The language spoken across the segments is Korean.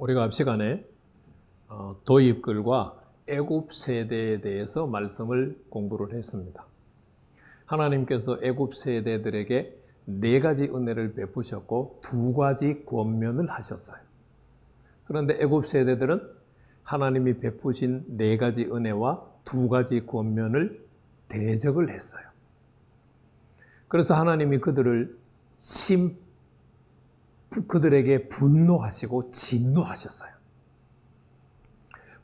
우리가 앞 시간에 도입글과 애굽 세대에 대해서 말씀을 공부를 했습니다. 하나님께서 애굽 세대들에게 4가지 은혜를 베푸셨고 2가지 권면을 하셨어요. 그런데 애굽 세대들은 하나님이 베푸신 4가지 은혜와 2가지 권면을 대적을 했어요. 그래서 하나님이 그들에게 분노하시고 진노하셨어요.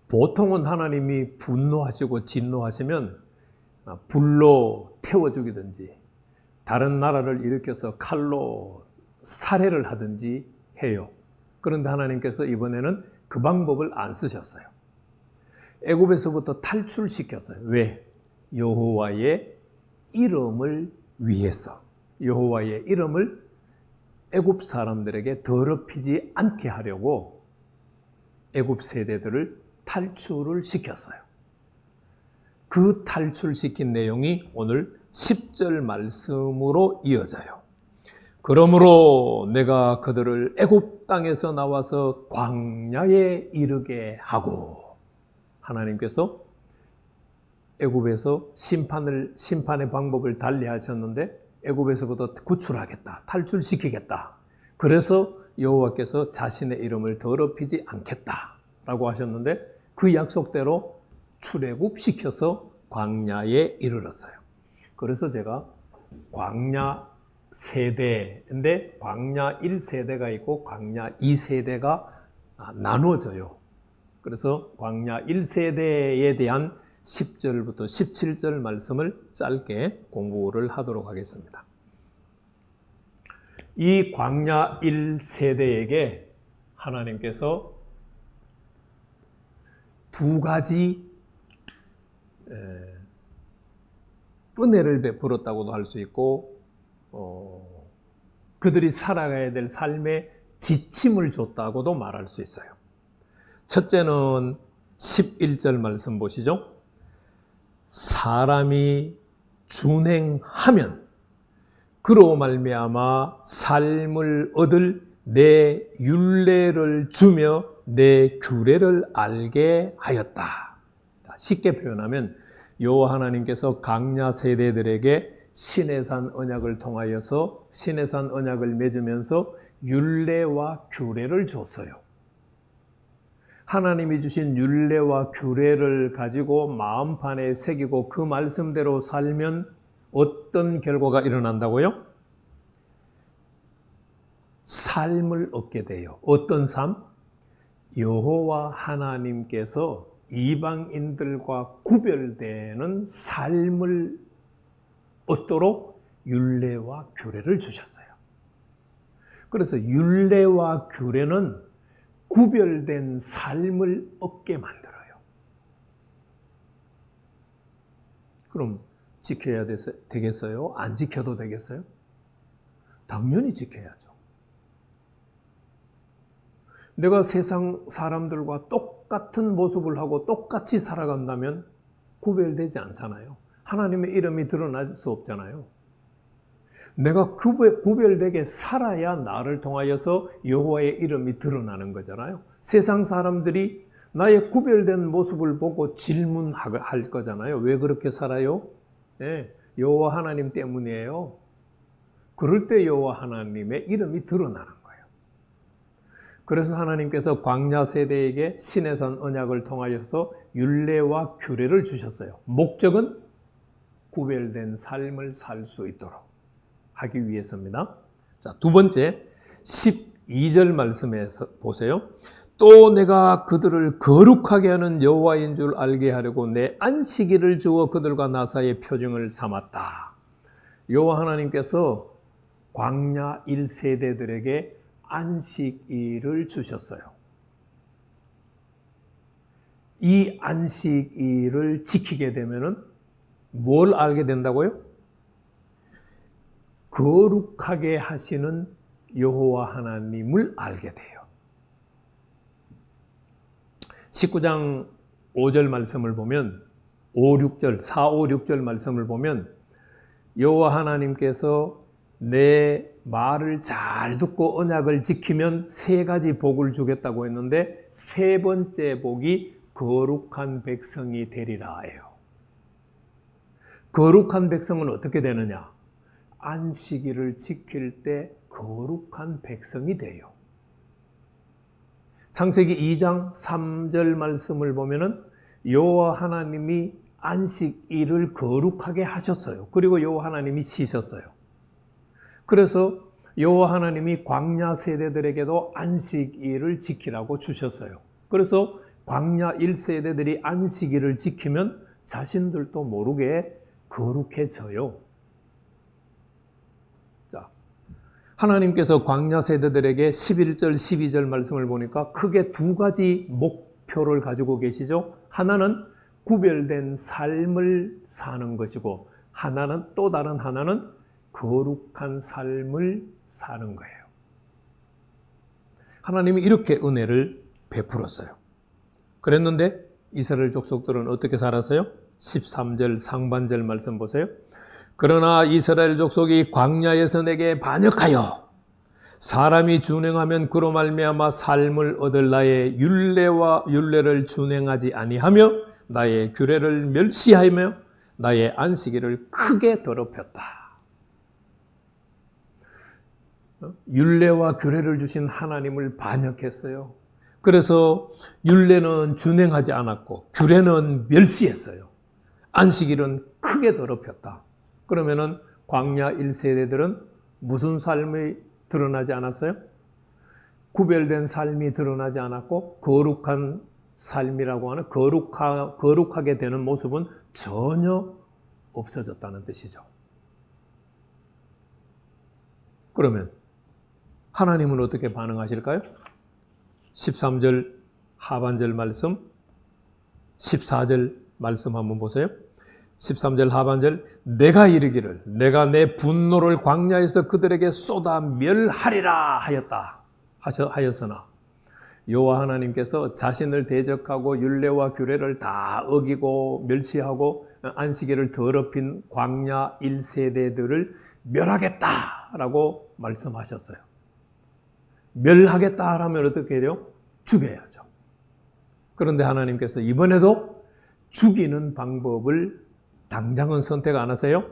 보통은 하나님이 분노하시고 진노하시면 불로 태워 죽이든지 다른 나라를 일으켜서 칼로 살해를 하든지 해요. 그런데 하나님께서 이번에는 그 방법을 안 쓰셨어요. 애굽에서부터 탈출시켰어요. 왜? 여호와의 이름을 위해서. 여호와의 이름을 애굽 사람들에게 더럽히지 않게 하려고 애굽 세대들을 탈출을 시켰어요. 그 탈출시킨 내용이 오늘 10절 말씀으로 이어져요. 그러므로 내가 그들을 애굽 땅에서 나와서 광야에 이르게 하고, 하나님께서 애굽에서 심판의 방법을 달리 하셨는데 애굽에서부터 구출하겠다, 탈출시키겠다. 그래서 여호와께서 자신의 이름을 더럽히지 않겠다라고 하셨는데 그 약속대로 출애굽시켜서 광야에 이르렀어요. 그래서 제가 광야 세대인데 광야 1세대가 있고 광야 2세대가 나눠져요. 그래서 광야 1세대에 대한 10절부터 17절 말씀을 짧게 공부를 하도록 하겠습니다. 이 광야 1세대에게 하나님께서 2가지 은혜를 베풀었다고도 할 수 있고 그들이 살아가야 될 삶의 지침을 줬다고도 말할 수 있어요. 첫째는 11절 말씀 보시죠. 사람이 준행하면 그로 말미암아 삶을 얻을 내 율례를 주며 내 규례를 알게 하였다. 쉽게 표현하면 여호와 하나님께서 광야 세대들에게 시내산 언약을 통하여서 시내산 언약을 맺으면서 율례와 규례를 줬어요. 하나님이 주신 율례와 규례를 가지고 마음판에 새기고 그 말씀대로 살면 어떤 결과가 일어난다고요? 삶을 얻게 돼요. 어떤 삶? 여호와 하나님께서 이방인들과 구별되는 삶을 얻도록 율례와 규례를 주셨어요. 그래서 율례와 규례는 구별된 삶을 얻게 만들어요. 그럼 지켜야 되겠어요? 안 지켜도 되겠어요? 당연히 지켜야죠. 내가 세상 사람들과 똑같은 모습을 하고 똑같이 살아간다면 구별되지 않잖아요. 하나님의 이름이 드러날 수 없잖아요. 내가 구별되게 살아야 나를 통하여서 여호와의 이름이 드러나는 거잖아요. 세상 사람들이 나의 구별된 모습을 보고 질문할 거잖아요. 왜 그렇게 살아요? 네, 여호와 하나님 때문이에요. 그럴 때 여호와 하나님의 이름이 드러나는 거예요. 그래서 하나님께서 광야 세대에게 시내산 언약을 통하여서 율례와 규례를 주셨어요. 목적은 구별된 삶을 살 수 있도록 하기 위해서입니다. 자, 2번째 12절 말씀에서 보세요. 또 내가 그들을 거룩하게 하는 여호와인 줄 알게 하려고 내 안식일을 주어 그들과 나 사이의 표징을 삼았다. 여호와 하나님께서 광야 1세대들에게 안식일을 주셨어요. 이 안식일을 지키게 되면은 뭘 알게 된다고요? 거룩하게 하시는 여호와 하나님을 알게 돼요. 19장 5절 말씀을 보면 4, 5, 6절 말씀을 보면 여호와 하나님께서 내 말을 잘 듣고 언약을 지키면 3가지 복을 주겠다고 했는데 3번째 복이 거룩한 백성이 되리라예요. 거룩한 백성은 어떻게 되느냐? 안식일을 지킬 때 거룩한 백성이 돼요. 창세기 2장 3절 말씀을 보면은 여호와 하나님이 안식일을 거룩하게 하셨어요. 그리고 여호와 하나님이 쉬셨어요. 그래서 여호와 하나님이 광야 세대들에게도 안식일을 지키라고 주셨어요. 그래서 광야 1세대들이 안식일을 지키면 자신들도 모르게 거룩해져요. 자, 하나님께서 광야 세대들에게 11절, 12절 말씀을 보니까 크게 2가지 목표를 가지고 계시죠. 하나는 구별된 삶을 사는 것이고 또 다른 하나는 거룩한 삶을 사는 거예요. 하나님이 이렇게 은혜를 베풀었어요. 그랬는데 이스라엘 족속들은 어떻게 살았어요? 13절 상반절 말씀 보세요. 그러나 이스라엘 족속이 광야에서 내게 반역하여 사람이 준행하면 그로 말미암아 삶을 얻을 나의 율례를 준행하지 아니하며 나의 규례를 멸시하며 나의 안식일을 크게 더럽혔다. 율례와 규례를 주신 하나님을 반역했어요. 그래서 율례는 준행하지 않았고 규례는 멸시했어요. 안식일은 크게 더럽혔다. 그러면은 광야 1세대들은 무슨 삶이 드러나지 않았어요? 구별된 삶이 드러나지 않았고 거룩한 삶이라고 하는 거룩하게 되는 모습은 전혀 없어졌다는 뜻이죠. 그러면 하나님은 어떻게 반응하실까요? 13절 하반절 말씀, 14절 말씀 한번 보세요. 13절 하반절, 내가 이르기를 내가 내 분노를 광야에서 그들에게 쏟아 멸하리라 하였으나 여호와 하나님께서 자신을 대적하고 율례와 규례를 다 어기고 멸시하고 안식일을 더럽힌 광야 1세대들을 멸하겠다라고 말씀하셨어요. 멸하겠다 하면 어떻게 해요? 죽여야죠. 그런데 하나님께서 이번에도 죽이는 방법을 당장은 선택 안 하세요?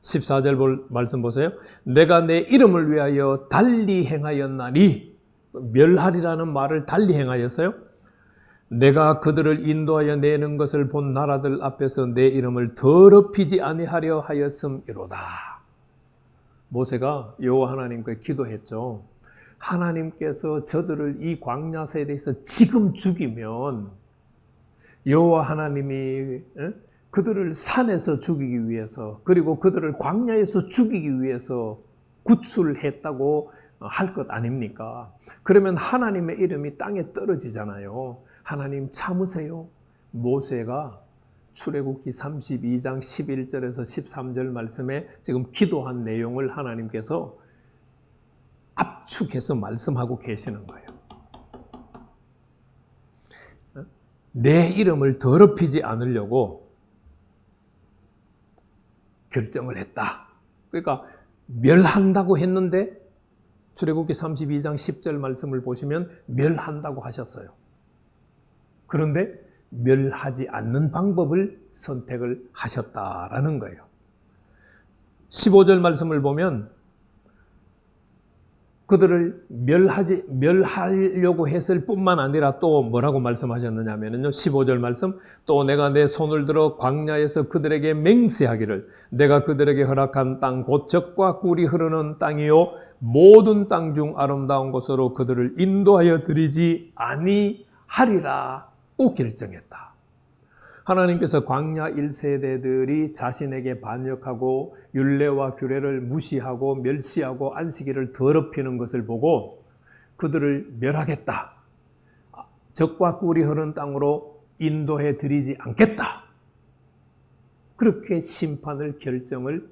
14절 말씀 보세요. 내가 내 이름을 위하여 달리 행하였나니, 멸하리라는 말을 달리 행하였어요. 내가 그들을 인도하여 내는 것을 본 나라들 앞에서 내 이름을 더럽히지 아니하려 하였음이로다. 모세가 여호와 하나님께 기도했죠. 하나님께서 저들을 이 광야 세대에서 지금 죽이면 여호와 하나님이 그들을 산에서 죽이기 위해서 그리고 그들을 광야에서 죽이기 위해서 구출했다고 할 것 아닙니까? 그러면 하나님의 이름이 땅에 떨어지잖아요. 하나님 참으세요. 모세가 출애굽기 32장 11절에서 13절 말씀에 지금 기도한 내용을 하나님께서 압축해서 말씀하고 계시는 거예요. 내 이름을 더럽히지 않으려고 결정을 했다. 그러니까 멸한다고 했는데 출애굽기 32장 10절 말씀을 보시면 멸한다고 하셨어요. 그런데 멸하지 않는 방법을 선택을 하셨다라는 거예요. 15절 말씀을 보면 그들을 멸하려고 했을 뿐만 아니라 또 뭐라고 말씀하셨느냐 하면요. 15절 말씀, 또 내가 내 손을 들어 광야에서 그들에게 맹세하기를 내가 그들에게 허락한 땅 곧 젖과 꿀이 흐르는 땅이요 모든 땅 중 아름다운 곳으로 그들을 인도하여 드리지 아니하리라 고 결정했다. 하나님께서 광야 1세대들이 자신에게 반역하고 율례와 규례를 무시하고 멸시하고 안식일을 더럽히는 것을 보고 그들을 멸하겠다. 젖과 꿀이 흐르는 땅으로 인도해 드리지 않겠다. 그렇게 심판을 결정을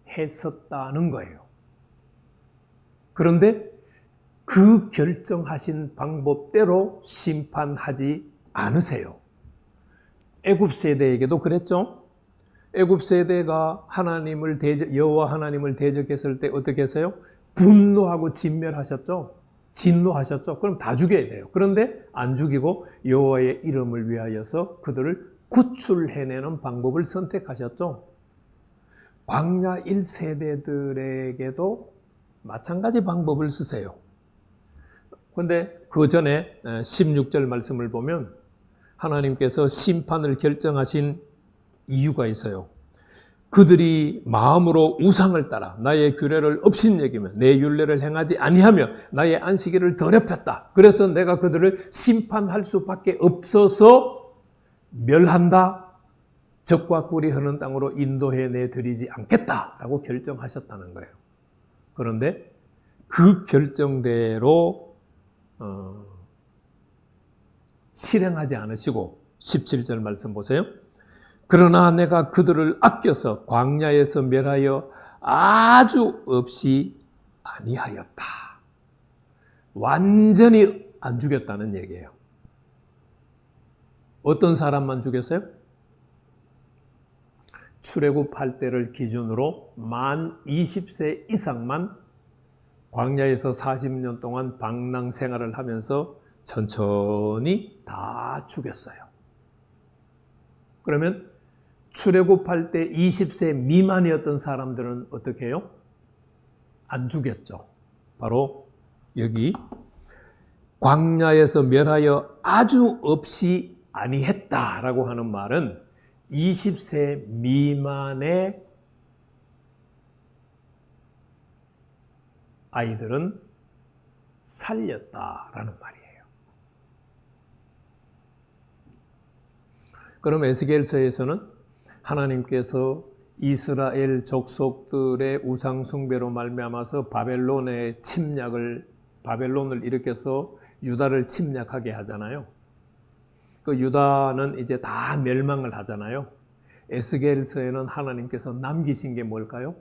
했었다는 거예요. 그런데 그 결정하신 방법대로 심판하지 않으세요. 애굽 세대에게도 그랬죠. 애굽 세대가 여호와 하나님을 대적했을 때 어떻게 했어요? 분노하고 진멸하셨죠. 진노하셨죠. 그럼 다 죽여야 돼요. 그런데 안 죽이고 여호와의 이름을 위하여서 그들을 구출해내는 방법을 선택하셨죠. 광야 1세대들에게도 마찬가지 방법을 쓰세요. 그런데 그 전에 16절 말씀을 보면 하나님께서 심판을 결정하신 이유가 있어요. 그들이 마음으로 우상을 따라 나의 규례를 업신여기며 내 율례를 행하지 아니하며 나의 안식일을 더럽혔다. 그래서 내가 그들을 심판할 수밖에 없어서 멸한다. 적과 꿀이 흐르는 땅으로 인도해 내드리지 않겠다라고 결정하셨다는 거예요. 그런데 그 결정대로 실행하지 않으시고 17절 말씀 보세요. 그러나 내가 그들을 아껴서 광야에서 멸하여 아주 없이 아니하였다. 완전히 안 죽였다는 얘기예요. 어떤 사람만 죽였어요? 출애굽할 때를 기준으로 만 20세 이상만 광야에서 40년 동안 방랑 생활을 하면서 천천히 다 죽였어요. 그러면 출애굽할 때 20세 미만이었던 사람들은 어떻게 해요? 안 죽였죠. 바로 여기 광야에서 멸하여 아주 없이 아니했다라고 하는 말은 20세 미만의 아이들은 살렸다라는 말이에요. 그럼 에스겔서에서는 하나님께서 이스라엘 족속들의 우상 숭배로 말미암아서 바벨론을 일으켜서 유다를 침략하게 하잖아요. 그 유다는 이제 다 멸망을 하잖아요. 에스겔서에는 하나님께서 남기신 게 뭘까요?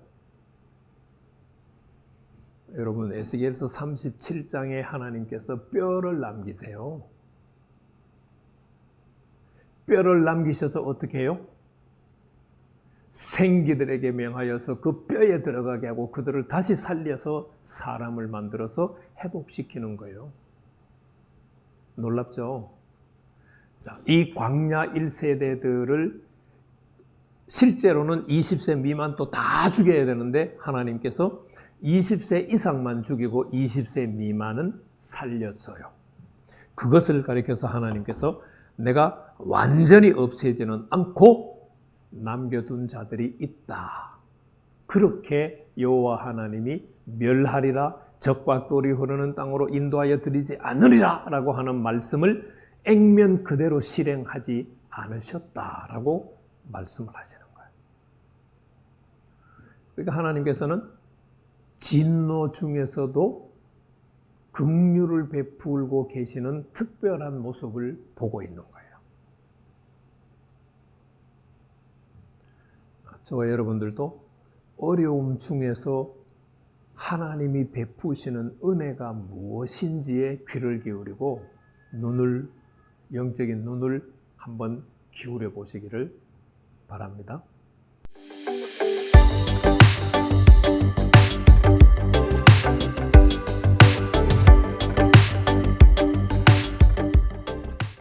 여러분, 에스겔서 37장에 하나님께서 뼈를 남기세요. 뼈를 남기셔서 어떻게 해요? 생기들에게 명하여서 그 뼈에 들어가게 하고 그들을 다시 살려서 사람을 만들어서 회복시키는 거예요. 놀랍죠? 자, 이 광야 1세대들을 실제로는 20세 미만 또 다 죽여야 되는데 하나님께서 20세 이상만 죽이고 20세 미만은 살렸어요. 그것을 가리켜서 하나님께서 내가 완전히 없애지는 않고 남겨둔 자들이 있다. 그렇게 여호와 하나님이 멸하리라, 적과 꿀이 흐르는 땅으로 인도하여 드리지 않으리라 라고 하는 말씀을 액면 그대로 실행하지 않으셨다라고 말씀을 하시는 거예요. 그러니까 하나님께서는 진노 중에서도 긍휼을 베풀고 계시는 특별한 모습을 보고 있는 거예요. 저와 여러분들도 어려움 중에서 하나님이 베푸시는 은혜가 무엇인지에 귀를 기울이고 영적인 눈을 한번 기울여 보시기를 바랍니다.